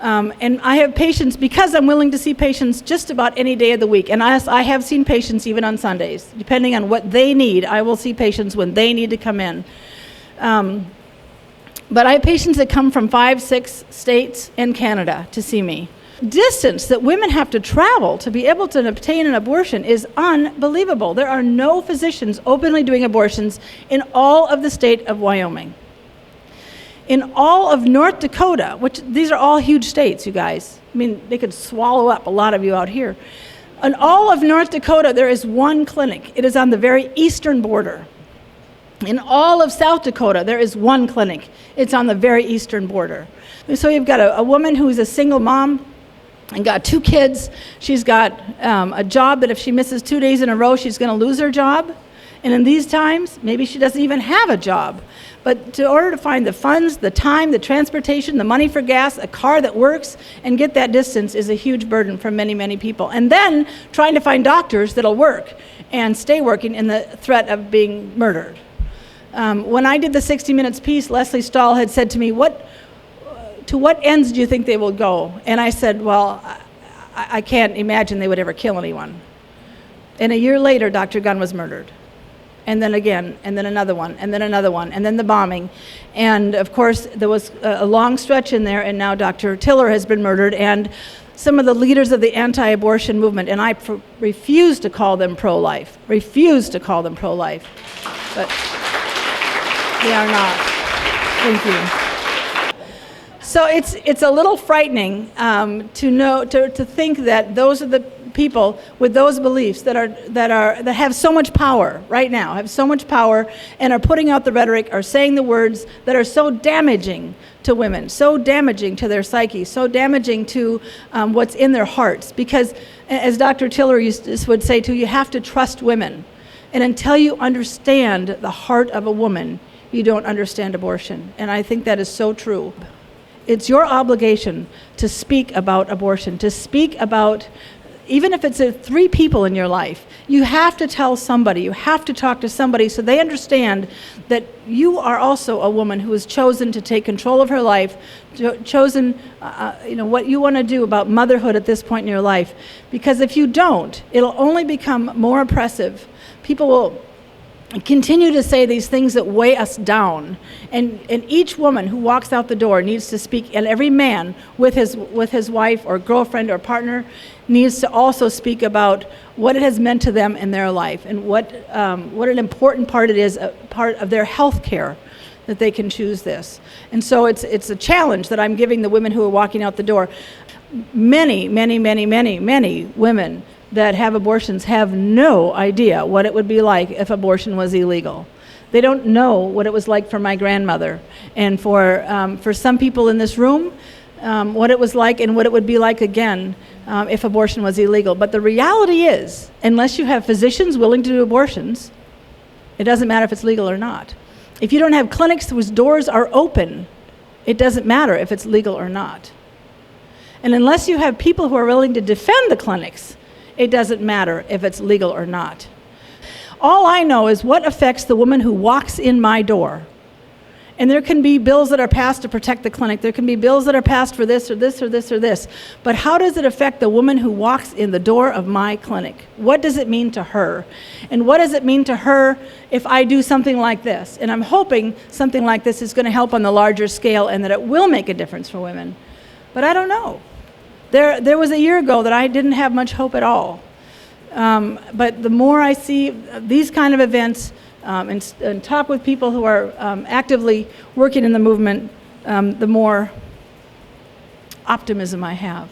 And I have patients, because I'm willing to see patients just about any day of the week. And I have seen patients even on Sundays. Depending on what they need, I will see patients when they need to come in. But I have patients that come from 5, 6 states and Canada to see me. Distance that women have to travel to be able to obtain an abortion is unbelievable. There are no physicians openly doing abortions in all of the state of Wyoming. In all of North Dakota, which these are all huge states, you guys. I mean, they could swallow up a lot of you out here. In all of North Dakota, there is one clinic. It is on the very eastern border. In all of South Dakota, there is one clinic. It's on the very eastern border. So you've got a woman who's a single mom and got 2 kids. She's got a job that if she misses 2 days in a row, she's going to lose her job. And in these times, maybe she doesn't even have a job. But in order to find the funds, the time, the transportation, the money for gas, a car that works, and get that distance is a huge burden for many, many people. And then trying to find doctors that'll work and stay working in the threat of being murdered. When I did the 60 Minutes piece, Leslie Stahl had said to me, to what ends do you think they will go? And I said, well, I can't imagine they would ever kill anyone. And a year later, Dr. Gunn was murdered. And then again, and then another one, and then another one, and then the bombing. And of course, there was a long stretch in there, and now Dr. Tiller has been murdered, and some of the leaders of the anti-abortion movement, and I refuse to call them pro-life, refuse to call them pro-life, but they are not. Thank you. So it's a little frightening to think that those are the people with those beliefs that have so much power right now, have so much power, and are putting out the rhetoric, are saying the words that are so damaging to women, so damaging to their psyche, so damaging to what's in their hearts. Because, as Dr. Tiller would say too, you have to trust women. And until you understand the heart of a woman, you don't understand abortion. And I think that is so true. It's your obligation to speak about abortion, to speak about, even if it's 3 people in your life, you have to tell somebody, you have to talk to somebody so they understand that you are also a woman who has chosen to take control of her life, chosen what you want to do about motherhood at this point in your life. Because if you don't, it'll only become more oppressive. People will continue to say these things that weigh us down, and each woman who walks out the door needs to speak, and every man with his wife or girlfriend or partner needs to also speak about what it has meant to them in their life, and what an important part it is, a part of their health care, that they can choose this. And so it's a challenge that I'm giving the women who are walking out the door. Many, many, many, many, many women that have abortions have no idea what it would be like if abortion was illegal. They don't know what it was like for my grandmother, and for some people in this room, what it was like and what it would be like again if abortion was illegal. But the reality is, unless you have physicians willing to do abortions, it doesn't matter if it's legal or not. If you don't have clinics whose doors are open, it doesn't matter if it's legal or not. And unless you have people who are willing to defend the clinics, it doesn't matter if it's legal or not. All I know is what affects the woman who walks in my door. And there can be bills that are passed to protect the clinic. There can be bills that are passed for this or this or this or this. But how does it affect the woman who walks in the door of my clinic? What does it mean to her? And what does it mean to her if I do something like this? And I'm hoping something like this is going to help on the larger scale and that it will make a difference for women. But I don't know. There was a year ago that I didn't have much hope at all. But the more I see these kind of events and talk with people who are actively working in the movement, the more optimism I have.